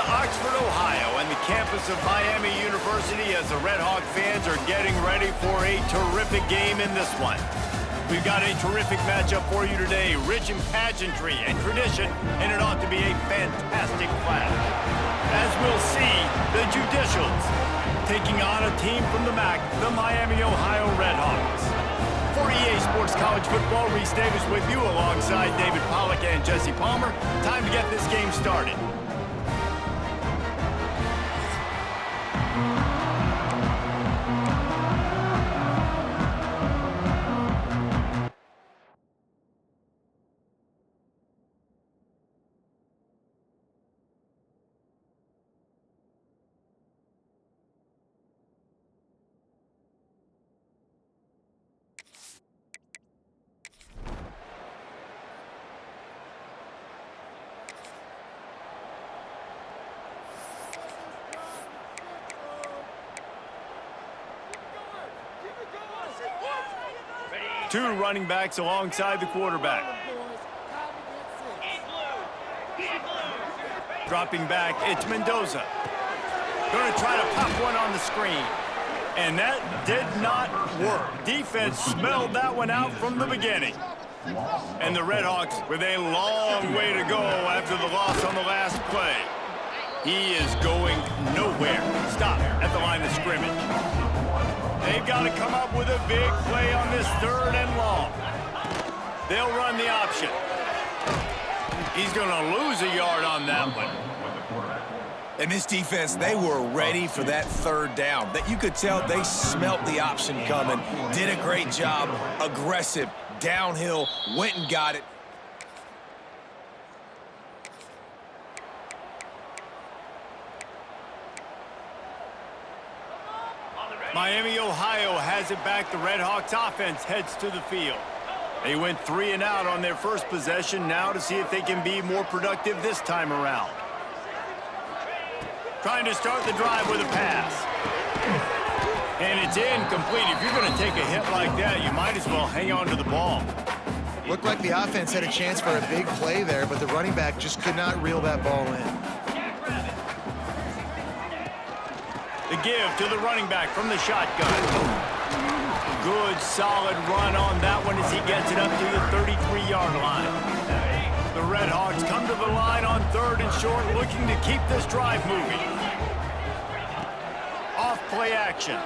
Oxford, Ohio, and the campus of Miami University as the Red Hawk fans are getting ready for a terrific game in this one. We've got a terrific matchup for you today, rich in pageantry and tradition, and it ought to be a fantastic clash. As we'll see, the Judicials taking on a team from the MAC, the Miami, Ohio Red Hawks. For EA Sports College Football, Reese Davis with you alongside David Pollack and Jesse Palmer. Time to get this game started. Two running backs alongside the quarterback. Dropping back, it's Mendoza. Going to try to pop one on the screen. And that did not work. Defense smelled that one out from the beginning. And the Red Hawks with a long way to go after the loss on the last play. He is going nowhere. Stop at the line of scrimmage. They've got to come up with a big play on this 3rd and long. They'll run the option. He's going to lose a yard on that one. And this defense, they were ready for that 3rd down. That you could tell they smelt the option coming. Did a great job. Aggressive, downhill, went and got it. Miami, Ohio has it back. The Red Hawks offense heads to the field. They went 3 and out on their first possession, now to see if they can be more productive this time around. Trying to start the drive with a pass. And it's incomplete. If you're going to take a hit like that, you might as well hang on to the ball. Looked like the offense had a chance for a big play there, but the running back just could not reel that ball in. The give to the running back from the shotgun. Good, solid run on that one as he gets it up to the 33-yard line. The Red Hawks come to the line on 3rd and short, looking to keep this drive moving. Off play action.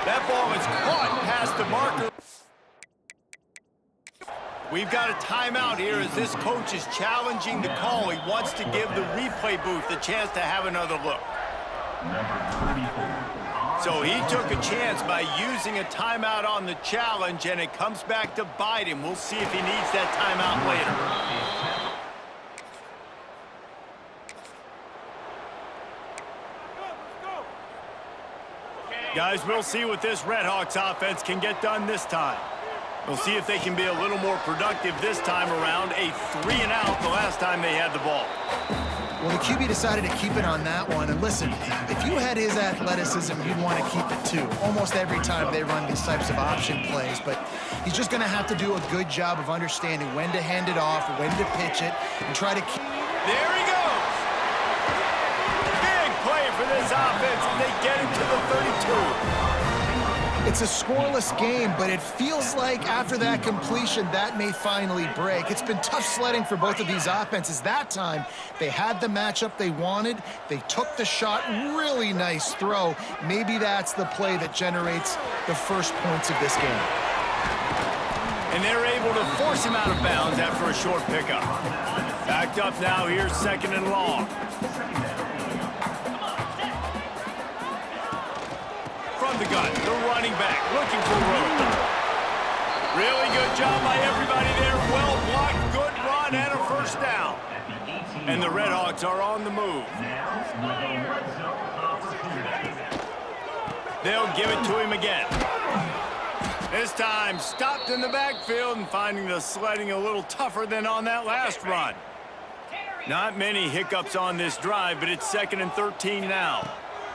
That ball is caught past the marker. We've got a timeout here as this coach is challenging the call. He wants to give the replay booth a chance to have another look. So he took a chance by using a timeout on the challenge, and it comes back to bite him. We'll see if he needs that timeout later. Guys, we'll see what this Red Hawks offense can get done this time. We'll see if they can be a little more productive this time around. A 3 and out the last time they had the ball. Well, the QB decided to keep it on that one. And listen, if you had his athleticism, you'd want to keep it too. Almost every time they run these types of option plays. But he's just going to have to do a good job of understanding when to hand it off, when to pitch it, and try to keep... There he goes! Big play for this offense, and they get it to the 32. It's a scoreless game, but it feels like after that completion, that may finally break. It's been tough sledding for both of these offenses. That time, they had the matchup they wanted. They took the shot. Really nice throw. Maybe that's the play that generates the first points of this game. And they're able to force him out of bounds after a short pickup. Backed up now, here's 2nd and long. From the gun, the running back looking for room. Really good job by everybody there. Well blocked, good run, and a 1st down. And the Red Hawks are on the move. They'll give it to him again. This time, stopped in the backfield and finding the sledding a little tougher than on that last run. Not many hiccups on this drive, but it's 2nd and 13 now.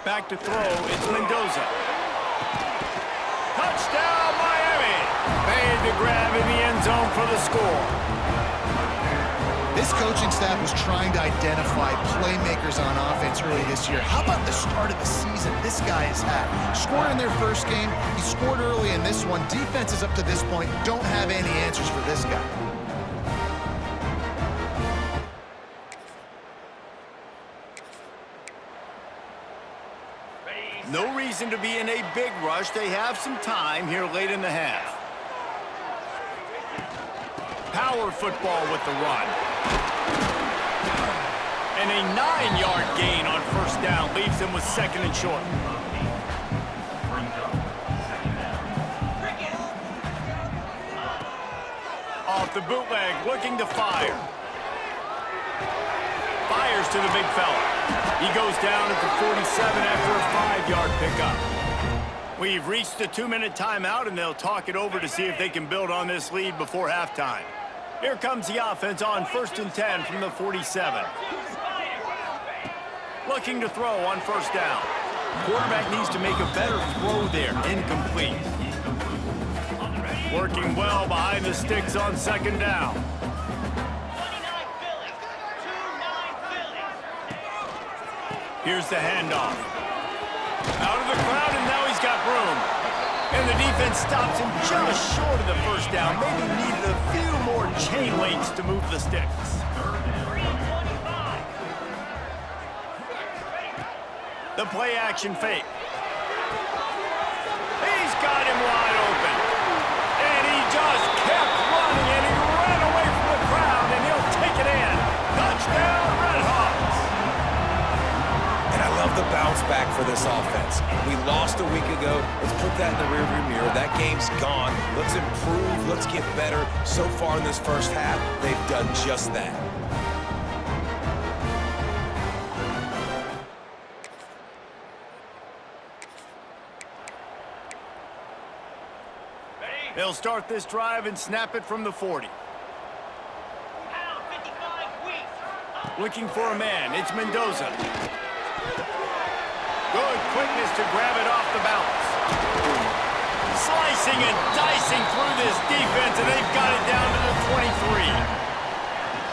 Back to throw, it's Mendoza. Touchdown, Miami! Made the grab in the end zone for the score. This coaching staff was trying to identify playmakers on offense early this year. How about the start of the season this guy has had? Scored in their first game. He scored early in this one. Defenses up to this point don't have any answers for this guy. No reason to be in a big rush. They have some time here late in the half. Power football with the run. And a 9-yard gain on first down leaves them with 2nd and short. Off the bootleg, looking to fire. Fires to the big fella. He goes down at the 47 after a 5-yard pickup. We've reached the 2-minute timeout, and they'll talk it over to see if they can build on this lead before halftime. Here comes the offense on 1st and 10 from the 47. Looking to throw on first down. Quarterback needs to make a better throw there. Incomplete. Working well behind the sticks on 2nd down. Here's the handoff. Out of the crowd, and now he's got room. And the defense stops him just short of the first down. Maybe needed a few more chain links to move the sticks. The play action fake. He's got him wide open. And he just kept running, and he ran away from the crowd, and he'll take it in. Touchdown, Red Hawks. And I love the bounce back for this offense. We lost a week ago. Let's put that in the rearview mirror. That game's gone. Let's improve. Let's get better. So far in this first half, they've done just that. They'll start this drive and snap it from the 40. Looking for a man. It's Mendoza. Good quickness to grab it off the bounce. Slicing and dicing through this defense, and they've got it down to the 23.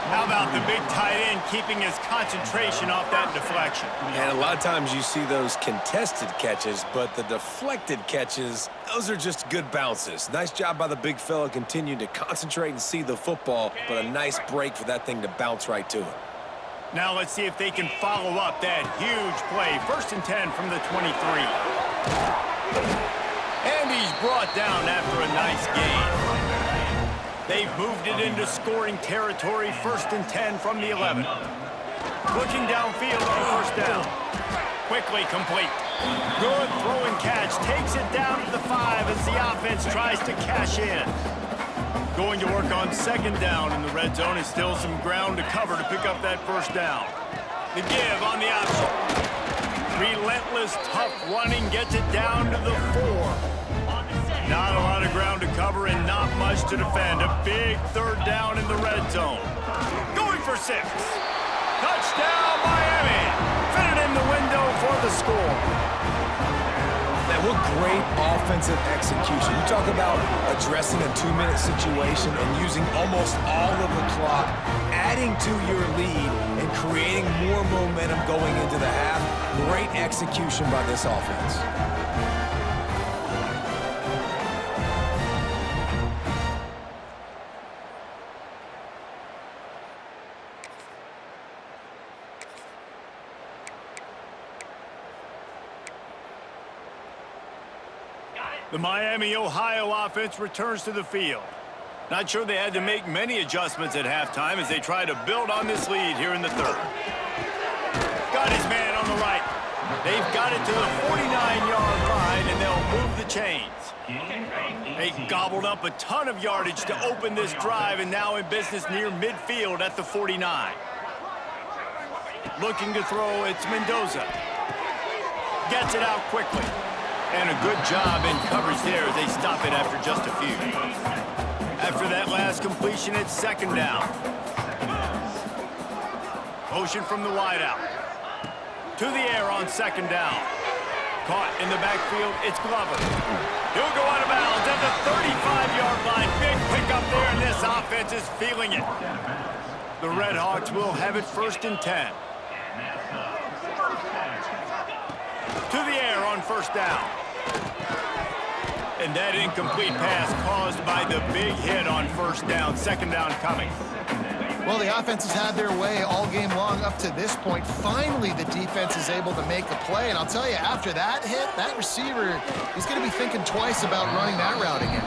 How about the big tight end keeping his concentration off that deflection? And a lot of times you see those contested catches, but the deflected catches, those are just good bounces. Nice job by the big fella continuing to concentrate and see the football, but a nice break for that thing to bounce right to him. Now let's see if they can follow up that huge play. 1st and 10 from the 23. And he's brought down after a nice gain. They've moved it into scoring territory. 1st and 10 from the 11. Looking downfield on first down. Quickly complete. Good throw and catch. Takes it down to the 5 as the offense tries to cash in. Going to work on 2nd down in the red zone. Is still some ground to cover to pick up that first down. The give on the option. Relentless, tough running gets it down to the 4. Not a lot of ground to cover and not much to defend. A big 3rd down in the red zone. Going for 6. Touchdown, Miami. Fitted in the window for the score. Man, what great offensive execution. You talk about addressing a 2-minute situation and using almost all of the clock, adding to your lead and creating more momentum going into the half. Great execution by this offense. The Miami, Ohio offense returns to the field. Not sure they had to make many adjustments at halftime as they try to build on this lead here in the 3rd. Got his man on the right. They've got it to the 49-yard line, and they'll move the chains. They gobbled up a ton of yardage to open this drive, and now in business near midfield at the 49. Looking to throw, it's Mendoza. Gets it out quickly. And a good job in coverage there as they stop it after just a few. After that last completion, it's 2nd down. Motion from the wideout. To the air on 2nd down. Caught in the backfield, it's Glover. He'll go out of bounds at the 35-yard line. Big pickup there, and this offense is feeling it. The Red Hawks will have it 1st and 10. To the air on 1st down. And that incomplete pass caused by the big hit on 1st down. 2nd down coming. Well, the offense has had their way all game long up to this point. Finally, the defense is able to make a play. And I'll tell you, after that hit, that receiver, he's going to be thinking twice about running that route again.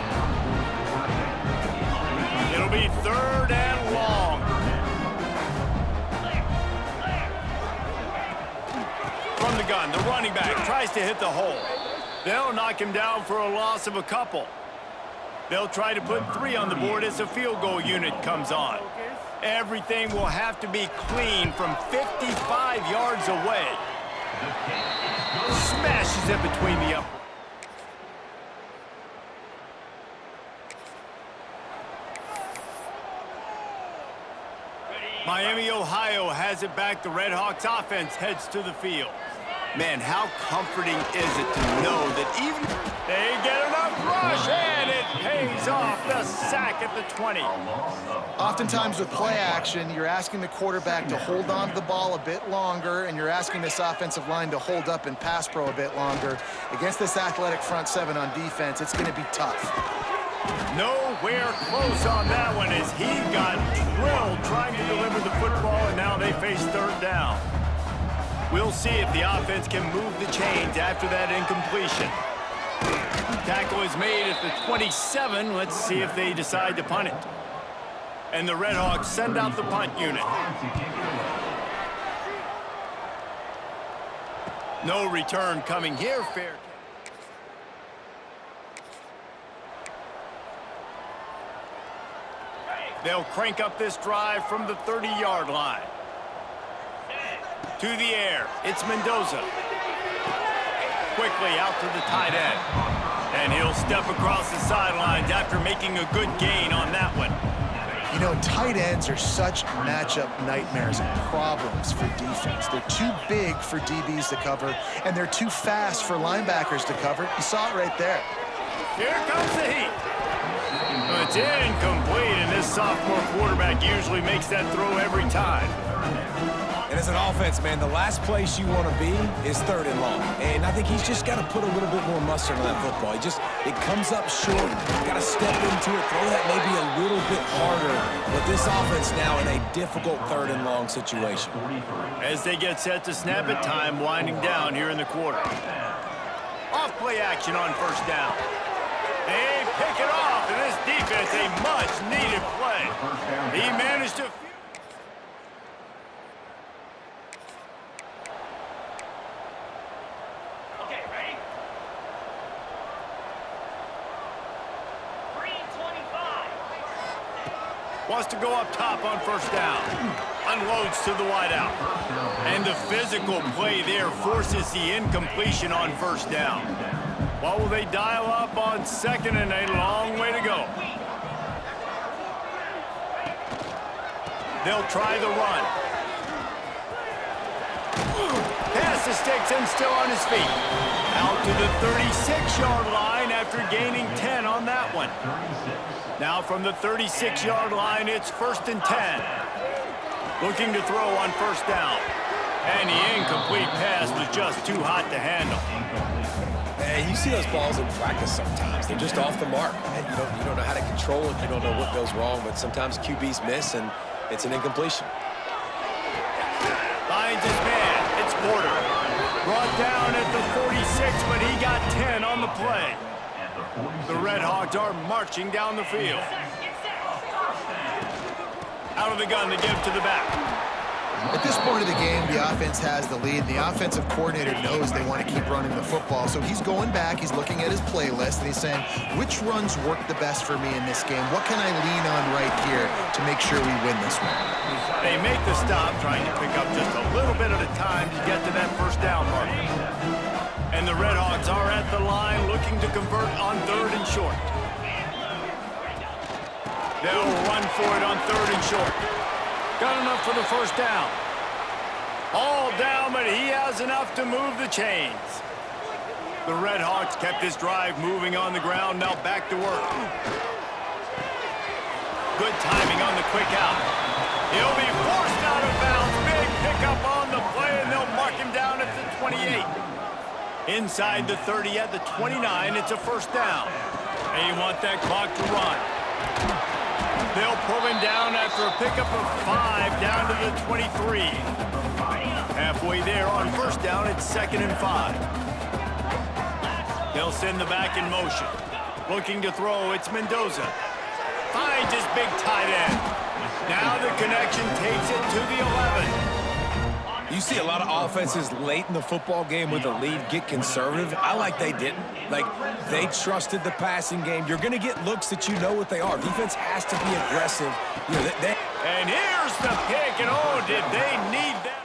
It'll be 3rd and long. From the gun, the running back tries to hit the hole. They'll knock him down for a loss of a couple. They'll try to put 3 on the board as the field goal unit comes on. Everything will have to be clean from 55 yards away. Smashes it between the up. Miami, Ohio has it back. The Red Hawks offense heads to the field. Man, how comforting is it to know that even they get enough rush, and it pays off. The sack at the 20. Oftentimes with play action, you're asking the quarterback to hold on to the ball a bit longer, and you're asking this offensive line to hold up and pass pro a bit longer. Against this athletic front 7 on defense, it's going to be tough. Nowhere close on that one as he got drilled trying to deliver the football, and now they face 3rd down. We'll see if the offense can move the chains after that incompletion. Tackle is made at the 27. Let's see if they decide to punt it. And the Red Hawks send out the punt unit. No return coming here. Fair. They'll crank up this drive from the 30-yard line. To the air, it's Mendoza. Quickly out to the tight end. And he'll step across the sidelines after making a good gain on that one. You know, tight ends are such matchup nightmares and problems for defense. They're too big for DBs to cover, and they're too fast for linebackers to cover. You saw it right there. Here comes the heat. It's incomplete, and this sophomore quarterback usually makes that throw every time. And as an offense, man, the last place you want to be is 3rd and long. And I think he's just got to put a little bit more mustard on that football. It comes up short. Got to step into it, throw that maybe a little bit harder. But this offense now in a difficult 3rd and long situation. As they get set to snap it, time winding down here in the quarter. Off play action on 1st down. They pick it off, and this defense, a much-needed play. He managed to... Okay, ready? 3:25. Wants to go up top on 1st down. Unloads to the wideout. And the physical play there forces the incompletion on 1st down. What will they dial up on 2nd and a long way to go? They'll try the run. Pass the sticks and still on his feet. Out to the 36-yard line after gaining 10 on that one. Now from the 36-yard line, it's 1st and 10. Looking to throw on 1st down. And the incomplete pass was just too hot to handle. And you see those balls in practice sometimes. They're just off the mark. And you don't know how to control it. You don't know what goes wrong. But sometimes QBs miss, and it's an incompletion. Finds his man. It's Porter. Brought down at the 46, but he got 10 on the play. The Red Hawks are marching down the field. Out of the gun to give to the back. At this point of the game, the offense has the lead. The offensive coordinator knows they want to keep running the football. So he's going back, he's looking at his playlist, and he's saying, which runs work the best for me in this game? What can I lean on right here to make sure we win this one? They make the stop, trying to pick up just a little bit at a time to get to that 1st down marker. And the Red Hawks are at the line looking to convert on 3rd and short. They'll run for it on 3rd and short. Got enough for the 1st down. All down, but he has enough to move the chains. The Red Hawks kept this drive moving on the ground, now back to work. Good timing on the quick out. He'll be forced out of bounds. Big pickup on the play, and they'll mark him down at the 28. Inside the 30 at the 29, it's a first down. And you want that clock to run. They'll pull him down after a pickup of 5 down to the 23. Halfway there on first down, it's 2nd and 5. They'll send the back in motion. Looking to throw, it's Mendoza. Finds his big tight end. Now the connection takes it to the 11. You see a lot of offenses late in the football game with a lead get conservative. I like they didn't. Like, they trusted the passing game. You're going to get looks that you know what they are. Defense has to be aggressive. You know, And here's the pick, and oh, did they need that?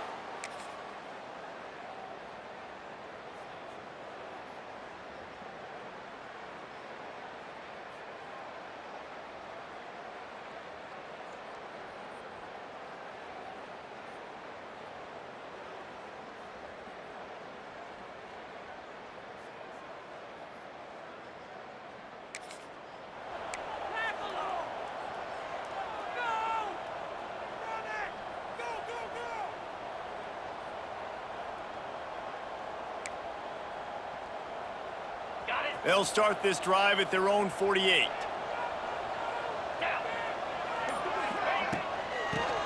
They'll start this drive at their own 48.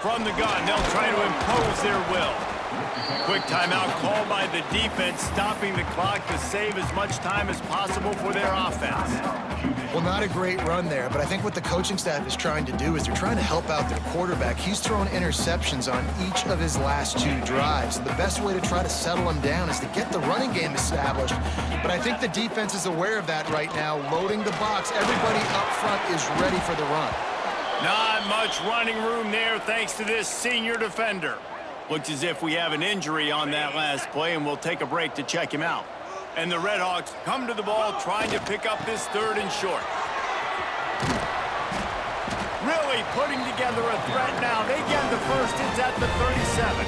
From the gun, they'll try to impose their will. Quick timeout called by the defense, stopping the clock to save as much time as possible for their offense. Well, not a great run there, but I think what the coaching staff is trying to do is they're trying to help out their quarterback. He's thrown interceptions on each of his last 2 drives. So the best way to try to settle him down is to get the running game established. But I think the defense is aware of that right now, loading the box. Everybody up front is ready for the run. Not much running room there thanks to this senior defender. Looks as if we have an injury on that last play, and we'll take a break to check him out. And the Redhawks come to the ball trying to pick up this 3rd and short. Really putting together a threat now. They get the first. It's at the 37.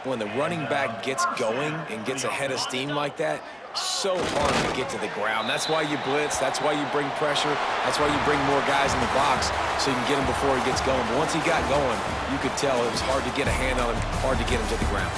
when the running back gets going and gets ahead of steam like that, so hard to get to the ground. That's why you blitz. That's why you bring pressure. That's why you bring more guys in the box so you can get him before he gets going. But once he got going, you could tell it was hard to get a hand on him, hard to get him to the ground.